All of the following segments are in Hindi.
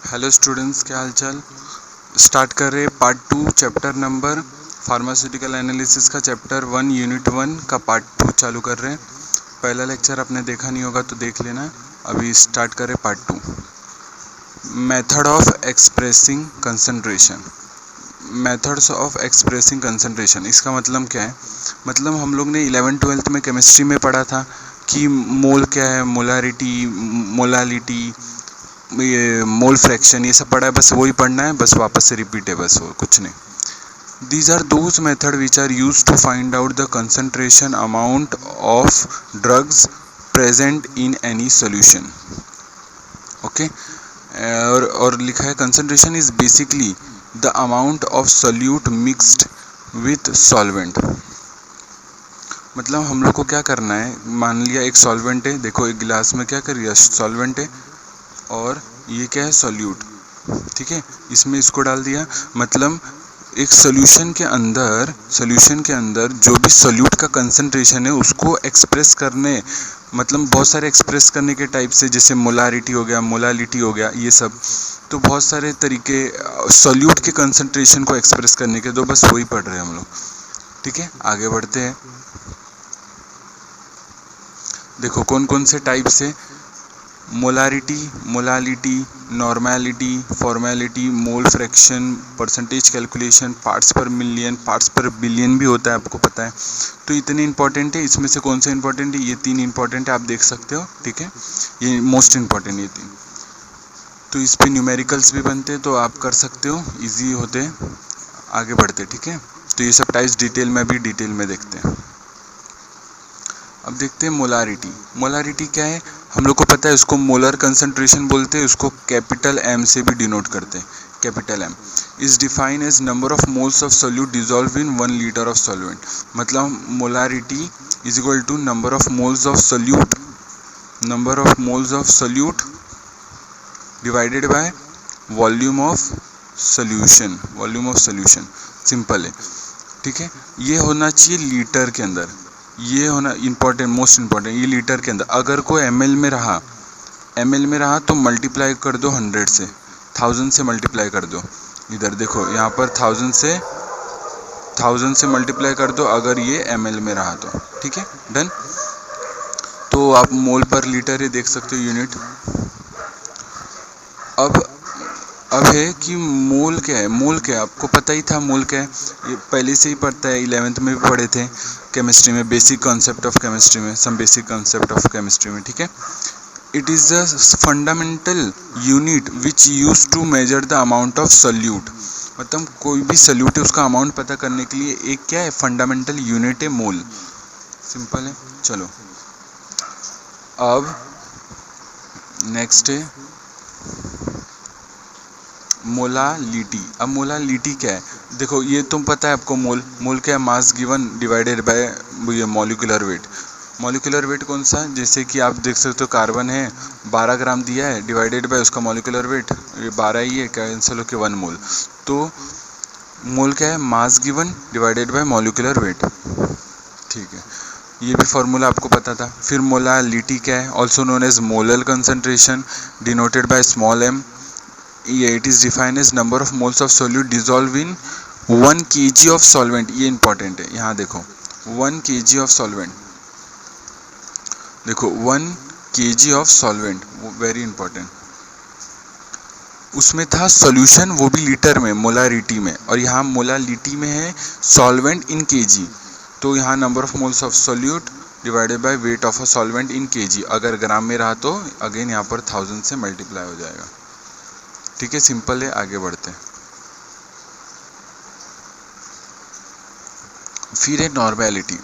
हेलो स्टूडेंट्स, क्या हाल चाल। स्टार्ट कर रहे part 2 chapter number pharmaceutical analysis का चैप्टर 1 यूनिट 1 का पार्ट 2 चालू कर रहे हैं। पहला लेक्चर आपने देखा नहीं होगा तो देख लेना। अभी स्टार्ट करें part 2। Method of expressing concentration. Methods of expressing concentration, इसका मतलब क्या है? मतलब हम लोग ने 11th-12th में केमिस्ट्री में पढ़ा था कि मोल क्या है, मोलारिटी, मोलालिटी, ये मोल फ्रैक्शन, ये सब पढ़ा है। बस वही पढ़ना है, बस वापस से रिपीट है, बस वो कुछ नहीं। These are those methods which are used to find out the concentration amount of drugs present in any solution. Okay? और लिखा है concentration is basically the amount of solute mixed with solvent. मतलब हम लोग को क्या करना है, मान लिया एक सॉल्वेंट है, देखो एक गिलास में क्या कर लिया, सॉल्वेंट है और ये क्या है, सॉल्यूट। ठीक है, इसमें इसको डाल दिया। मतलब एक सॉल्यूशन के अंदर जो भी सॉल्यूट का कंसंट्रेशन है उसको एक्सप्रेस करने, मतलब बहुत सारे एक्सप्रेस करने के टाइप से, जैसे मोलारिटी हो गया, मोलालिटी हो गया, ये सब तो बहुत सारे तरीके सॉल्यूट के कंसंट्रेशन को एक्सप्रेस करने के, तो बस वही पढ़ रहे हैं हम लोग। ठीक है, आगे बढ़ते हैं। देखो कौन कौन से टाइप से, molarity, molality, normality, formality, mole fraction, percentage calculation, parts पर मिलियन, पार्ट्स पर बिलियन भी होता है, आपको पता है। तो इतने इंपॉर्टेंट है, इसमें से कौन सा इंपॉर्टेंट है? ये 3 इंपॉर्टेंट है, आप देख सकते हो। ठीक है, ये मोस्ट इंपॉर्टेंट ये 3। तो इस पर न्यूमेरिकल्स भी बनते हैं, तो आप कर सकते हो, ईजी होते। आगे बढ़ते। ठीक है, तो ये सब टाइप्स डिटेल में देखते हैं। अब देखते हैं मोलारिटी। मोलारिटी क्या है, हम लोग को पता है, उसको मोलर कंसंट्रेशन बोलते हैं, उसको कैपिटल एम से भी डिनोट करते हैं। Capital M is defined as number of moles of solute dissolve in 1 litre of solvent. मतलब molarity is equal to number of moles of solute divided by volume of solution. Simple है। ठीक है, ये होना चाहिए लीटर के अंदर, ये होना इम्पॉर्टेंट, मोस्ट इम्पॉर्टेंट, ये लीटर के अंदर। अगर कोई एमएल में रहा तो मल्टीप्लाई कर दो 100 से, 1000 से मल्टीप्लाई कर दो। इधर देखो, यहाँ पर 1000 से मल्टीप्लाई कर दो अगर ये एमएल में रहा तो। ठीक है, डन। तो आप मोल पर लीटर ये देख सकते हो, यूनिट। अब है कि मोल क्या है। मोल क्या है आपको पता ही था, मोल क्या है ये पहले से ही पढ़ता है, 11th में भी पढ़े थे केमिस्ट्री में, बेसिक कॉन्सेप्ट ऑफ केमिस्ट्री में। ठीक है, it is the fundamental unit which use to measure the amount of solute. मतलब कोई भी सोल्यूट है उसका अमाउंट पता करने के लिए एक क्या है, फंडामेंटल यूनिट है, मोल। सिंपल है। चलो अब नेक्स्ट है मोलालिटी। अब मोलालिटी क्या है, देखो ये तुम पता है आपको, मोल क्या है, मास गिवन डिवाइडेड बाय ये मॉलिक्यूलर वेट। मॉलिक्यूलर वेट कौन सा, जैसे कि आप देख सकते हो कार्बन है 12 ग्राम दिया है, डिवाइडेड बाय उसका मॉलिक्यूलर वेट, ये 12 ही है, कैंसिल होके 1 मोल। तो मोल क्या है, mass given divided by molecular weight. ठीक है, ये भी फॉर्मूला आपको पता था। फिर मोलालिटी क्या है, also known as molar concentration denoted by small m। It is defined as number of moles of solute dissolve in 1 kg of solvent. ये इंपॉर्टेंट है, यहाँ देखो 1 kg ऑफ सॉल्वेंट, देखो 1 kg of solvent, very important. उसमें था सॉल्यूशन, वो भी लीटर में, मोलारिटी में, और यहाँ मोलालिटी में है सॉल्वेंट इन kg। तो यहाँ number of moles of solute divided by weight of a solvent in kg। अगर ग्राम में रहा तो अगेन यहाँ पर 1000 से मल्टीप्लाई हो जाएगा। ठीक है, सिंपल है। आगे बढ़ते हैं। फिर है नॉर्मेलिटी।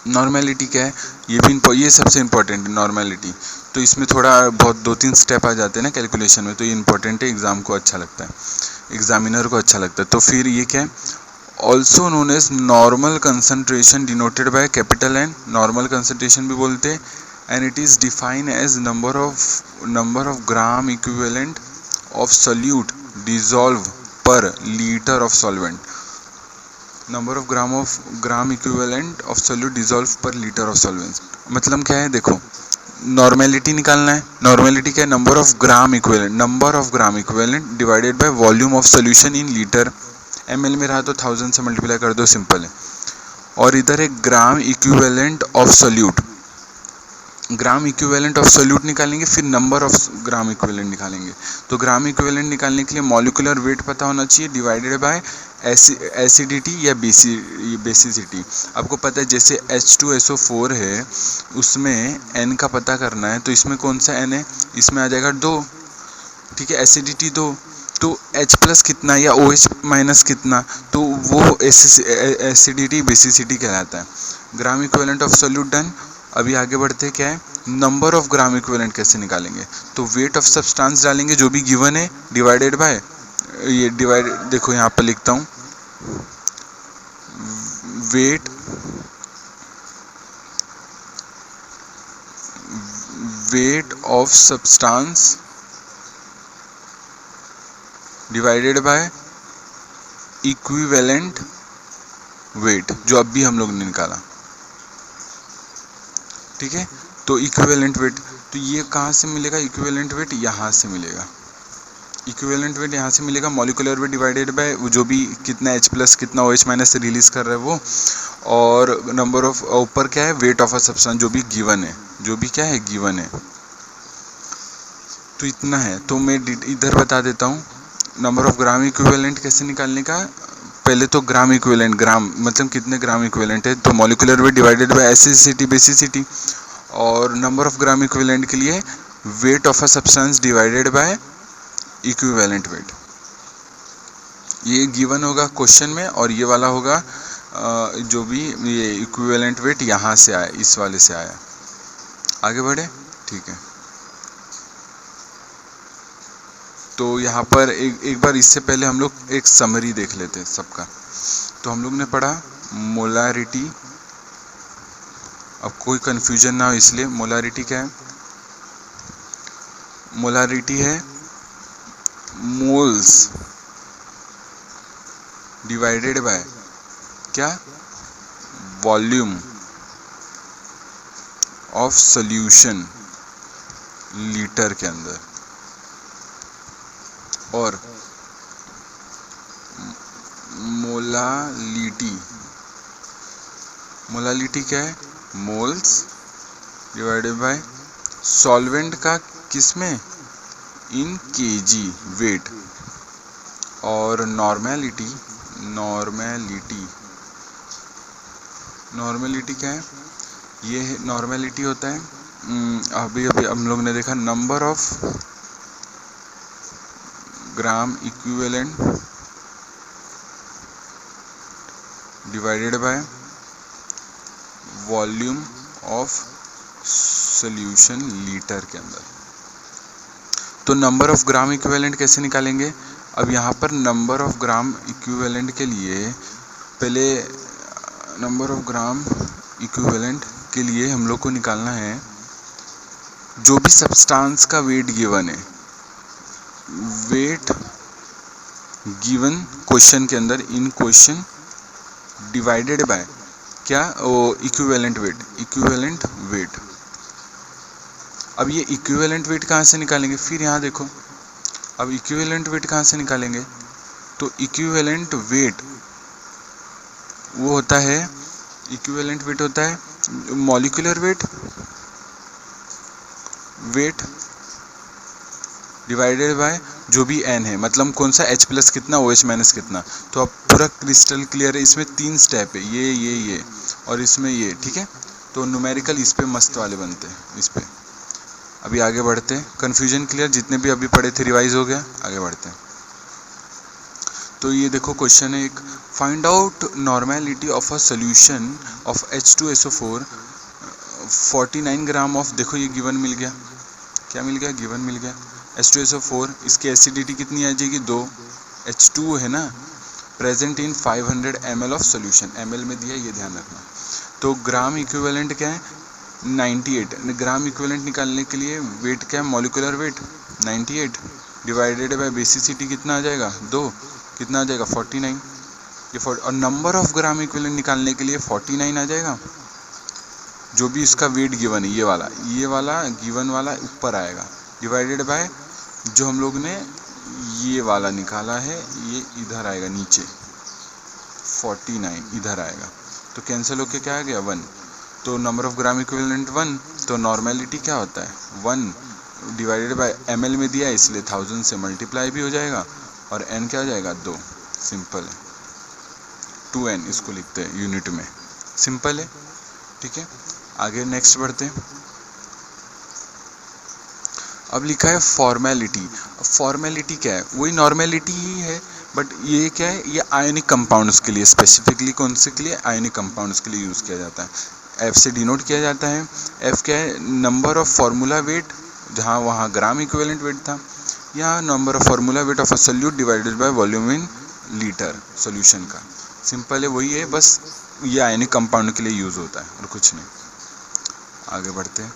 नॉर्मेलिटी क्या है, ये सबसे इम्पोर्टेंट है नॉर्मेलिटी। तो इसमें थोड़ा बहुत 2-3 स्टेप आ जाते हैं ना कैलकुलेशन में, तो ये इंपॉर्टेंट है, एग्जाम को अच्छा लगता है, एग्जामिनर को अच्छा लगता है। तो फिर ये क्या है, also known as normal concentration denoted by capital N, normal concentration भी बोलते हैं। And it is defined as number of gram equivalent of solute dissolve per liter of solvent। Number of gram equivalent of solute dissolve per litre of solvent. मतलब क्या है, देखो नॉर्मेलिटी निकालना है। नॉर्मेलिटी क्या है? Number of gram equivalent divided by volume of solution in litre. ml में रहा तो 1000 से मल्टीप्लाई कर दो, सिंपल है। और इधर है ग्राम equivalent of solute. Gram equivalent of solute निकालेंगे, फिर नंबर ऑफ ग्राम इक्विवेलेंट निकालेंगे। तो ग्राम इक्विवेलेंट निकालने के लिए मॉलिक्यूलर वेट पता होना चाहिए डिवाइडेड बाय एसिडिटी या बेसिसिटी। आपको पता है जैसे H2SO4 है, उसमें N का पता करना है, तो इसमें कौन सा N है? इसमें आ जाएगा 2, ठीक है। एसिडिटी 2, तो H प्लस कितना या OH माइनस कितना, तो वो एसिडिटी बेसिसिटी कहलाता है। ग्राम इक्विवेलेंट ऑफ सोल्यूट डन। अभी आगे बढ़ते हैं, क्या है? नंबर ऑफ ग्राम इक्विवेलेंट कैसे निकालेंगे? तो वेट ऑफ सब्सटेंस डालेंगे जो भी गिवन है, डिवाइडेड बाय ये देखो यहाँ पर लिखता हूँ, weight of substance divided by equivalent weight, जो अब भी हम लोग ने निकाला, ठीक है। तो इक्विवेलेंट वेट, तो ये कहाँ से मिलेगा? इक्विवेलेंट वेट यहाँ से मिलेगा। इक्विवेलेंट वेट यहाँ से मिलेगा, मॉलिक्यूलर वेट डिवाइडेड बाय जो भी कितना H प्लस कितना OH माइनस रिलीज कर रहा है वो, और नंबर ऑफ ऊपर क्या है? वेट ऑफ अ सब्सटेंस जो भी गिवन है, गिवन है। तो इतना है। तो मैं इधर बता देता हूँ नंबर ऑफ ग्राम इक्विवेलेंट कैसे निकालने का। पहले तो ग्राम इक्विवेलेंट, ग्राम मतलब कितने ग्राम इक्विवेलेंट है, तो molecular weight divided by acidity basicity. और नंबर ऑफ ग्राम इक्विवेलेंट के लिए weight of a substance divided by equivalent weight. ये गिवन होगा क्वेश्चन में, और ये वाला होगा जो भी ये इक्विवेलेंट वेट यहाँ से आया, इस वाले से आया। आगे बढ़े, ठीक है। तो यहाँ पर एक बार इससे पहले हम लोग एक समरी देख लेते हैं सबका। तो हम लोग ने पढ़ा मोलारिटी, अब कोई कंफ्यूजन ना हो इसलिए, मोलारिटी क्या है? मोलारिटी है मोल्स डिवाइडेड बाय क्या? वॉल्यूम ऑफ सॉल्यूशन लीटर के अंदर। और मोलालिटी क्या है? मोल्स डिवाइडेड बाय सॉल्वेंट का किसमें? इन केजी वेट। और नॉर्मेलिटी क्या है? ये नॉर्मेलिटी होता है, अभी हम लोग ने देखा number of gram equivalent divided by volume of solution litre के अंदर। तो नंबर ऑफ ग्राम इक्विवेलेंट कैसे निकालेंगे? अब यहाँ पर नंबर ऑफ ग्राम इक्विवेलेंट के लिए पहले नंबर ऑफ ग्राम इक्विवेलेंट के लिए हम लोग को निकालना है जो भी सब्सटेंस का वेट गिवन है, वेट गिवन क्वेश्चन के अंदर, इन क्वेश्चन डिवाइडेड बाय क्या? Equivalent weight. अब ये इक्विवेलेंट वेट कहाँ से निकालेंगे? फिर यहाँ देखो, अब इक्विवेलेंट वेट कहाँ से निकालेंगे? तो इक्विवेलेंट वेट वो होता है, इक्विवेलेंट वेट होता है मॉलिक्यूलर वेट डिवाइडेड बाय जो भी n है, मतलब कौन सा H प्लस कितना OH माइनस कितना। तो अब पूरा क्रिस्टल क्लियर है, इसमें 3 स्टेप है, ये और इसमें ये, ठीक है। तो न्यूमेरिकल इस पे मस्त वाले बनते हैं इस पे। अभी आगे बढ़ते हैं, कन्फ्यूजन क्लियर, जितने भी अभी पढ़े थे रिवाइज हो गया। आगे बढ़ते हैं। तो ये देखो क्वेश्चन है एक, find out normality of a solution of H2SO4 49 gram of, देखो ये गिवन मिल गया, क्या मिल गया? गिवन मिल गया। H2SO4, इसकी एसिडिटी कितनी आ जाएगी? 2, H2 है ना, present in 500 ml of solution, ml में दिया, ये ध्यान रखना। तो ग्राम इक्विवेलेंट क्या है? 98। ग्राम इक्विवेलेंट निकालने के लिए वेट क्या है? Molecular weight 98 divided by basicity कितना आ जाएगा? 2, कितना आ जाएगा? 49। ये और नंबर ऑफ ग्राम इक्विवेलेंट निकालने के लिए 49 आ जाएगा। जो भी इसका वेट गिवन है ये वाला गिवन वाला ऊपर आएगा, डिवाइडेड बाय जो हम लोग ने ये वाला निकाला है ये इधर आएगा नीचे 49 इधर आएगा, तो कैंसिल होके क्या आ गया 1। तो नंबर ऑफ ग्राम इक्विवेलेंट 1, तो नॉर्मेलिटी क्या होता है 1 डिवाइडेड बाय ml में दिया है इसलिए 1000 से मल्टीप्लाई भी हो जाएगा और n क्या हो जाएगा 2, सिंपल है। 2n इसको लिखते हैं यूनिट में, सिंपल है, ठीक है। आगे नेक्स्ट बढ़ते हैं। अब लिखा है फॉर्मेलिटी। फॉर्मेलिटी क्या है, वही नॉर्मेलिटी ही है, बट ये क्या है, ये आयनिक कंपाउंड्स के लिए, स्पेसिफिकली कौन से के लिए, आयनिक कंपाउंड्स के लिए यूज़ किया जाता है। एफ से डिनोट किया जाता है। एफ क्या है, नंबर ऑफ फार्मूला वेट, जहाँ वहाँ ग्राम इक्विवेलेंट वेट था, या number of formula weight of a solute divided by volume in litre solution का। सिंपल है, वही है, बस ये आयनिक कंपाउंड के लिए यूज़ होता है और कुछ नहीं। आगे बढ़ते हैं।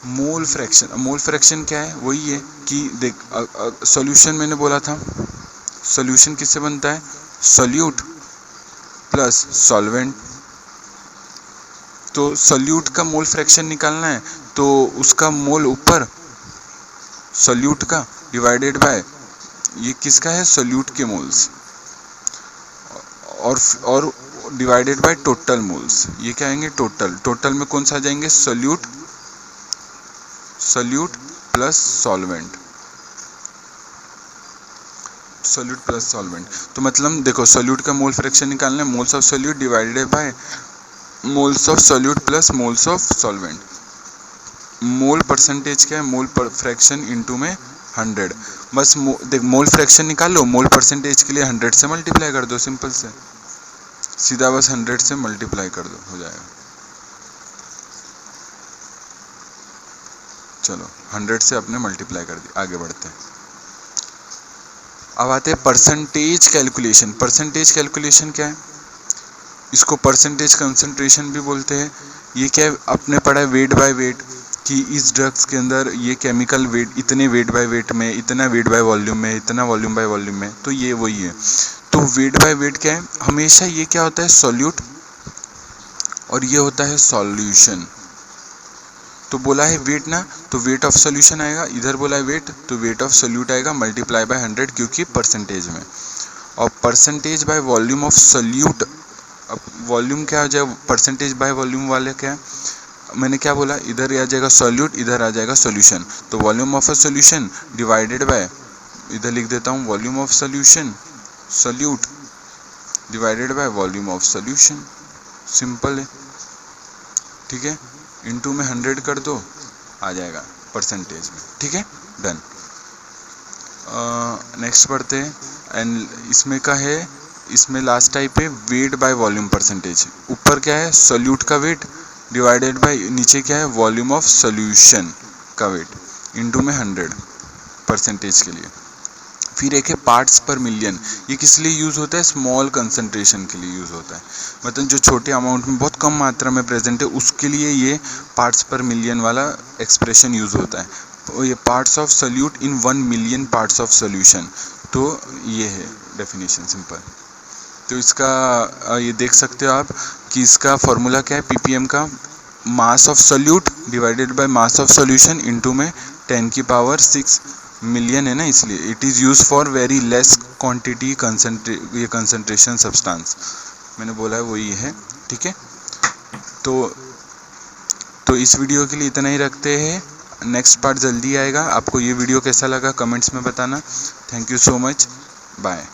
Mole fraction. मोल फ्रैक्शन क्या है, वही है कि देख सॉल्यूशन मैंने बोला था, सॉल्यूशन किससे बनता है, सोल्यूट प्लस सॉल्वेंट। तो सोल्यूट का मोल फ्रैक्शन निकालना है तो उसका मोल ऊपर सोल्यूट का डिवाइडेड बाय ये किसका है, सोल्यूट के मोल्स, और डिवाइडेड बाय टोटल मोल्स। ये क्या आएंगे, टोटल में कौन सा आ जाएंगे, solute plus solvent, solute plus solvent. तो मतलब देखो सोल्यूट का मोल फ्रैक्शन निकालना है, moles of solute divided bye moles of solute plus moles of solvent. Mole percentage क्या है, मोल फ्रैक्शन इनटू में 100। बस देख मोल फ्रैक्शन निकाल लो, मोल परसेंटेज के लिए 100 से मल्टीप्लाई कर दो, सिंपल से सीधा, बस 100 से मल्टीप्लाई कर दो, हो जाएगा। चलो 100 से अपने मल्टीप्लाई कर दी। आगे बढ़ते हैं। अब आते हैं परसेंटेज कैलकुलेशन। परसेंटेज कैलकुलेशन क्या है, इसको परसेंटेज कंसंट्रेशन भी बोलते हैं। ये क्या है, आपने पढ़ा है वेट बाय वेट, कि इस ड्रग्स के अंदर ये केमिकल वेट इतने वेट बाय वेट में, इतना वेट बाय वॉल्यूम में, इतना वॉल्यूम बाय वॉल्यूम में, तो ये वही है। तो वेट बाय वेट क्या है, हमेशा ये क्या होता है, सोल्यूट, और ये होता है सॉल्यूशन। तो बोला है वेट ना, तो वेट ऑफ सोल्यूशन आएगा, इधर बोला है वेट, तो वेट ऑफ सोल्यूट आएगा मल्टीप्लाई बाय 100, क्योंकि परसेंटेज में। और percentage by volume of solute, अब वॉल्यूम क्या हो जाए, परसेंटेज बाय वॉल्यूम वाले क्या है, मैंने क्या बोला, इधर आ जाएगा सोल्यूट, इधर आ जाएगा सोल्यूशन। तो volume of a solution divided by, इधर लिख देता हूँ volume of solution, solute divided by volume of solution, simple है, ठीक है। इनटू में 100 कर दो, आ जाएगा परसेंटेज में, ठीक है, डन। नेक्स्ट बढ़ते हैं। एंड इसमें का है, इसमें लास्ट टाइप है वेट बाय वॉल्यूम परसेंटेज। ऊपर क्या है, सोल्यूट का वेट डिवाइडेड बाय नीचे क्या है, वॉल्यूम ऑफ सोल्यूशन का वेट, इनटू में 100 परसेंटेज के लिए। फिर एक है पार्ट्स पर मिलियन। ये किस लिए यूज़ होता है, स्मॉल कंसंट्रेशन के लिए यूज़ होता है, मतलब जो छोटे अमाउंट में बहुत कम मात्रा में प्रेजेंट है उसके लिए ये पार्ट्स पर मिलियन वाला एक्सप्रेशन यूज़ होता है। तो ये parts of solute in 1 million parts of solution, तो ये है डेफिनेशन, सिंपल। तो इसका ये देख सकते हो आप कि इसका फॉर्मूला क्या है, ppm का mass of solute divided by mass of solution into में 10⁶ मिलियन है ना, इसलिए it is use for very less quantity ये कंसंट्रेशन सब्सटेंस, मैंने बोला है वही है, ठीक है। तो इस वीडियो के लिए इतना ही रखते हैं, नेक्स्ट पार्ट जल्दी आएगा। आपको ये वीडियो कैसा लगा कमेंट्स में बताना। Thank you so much, bye.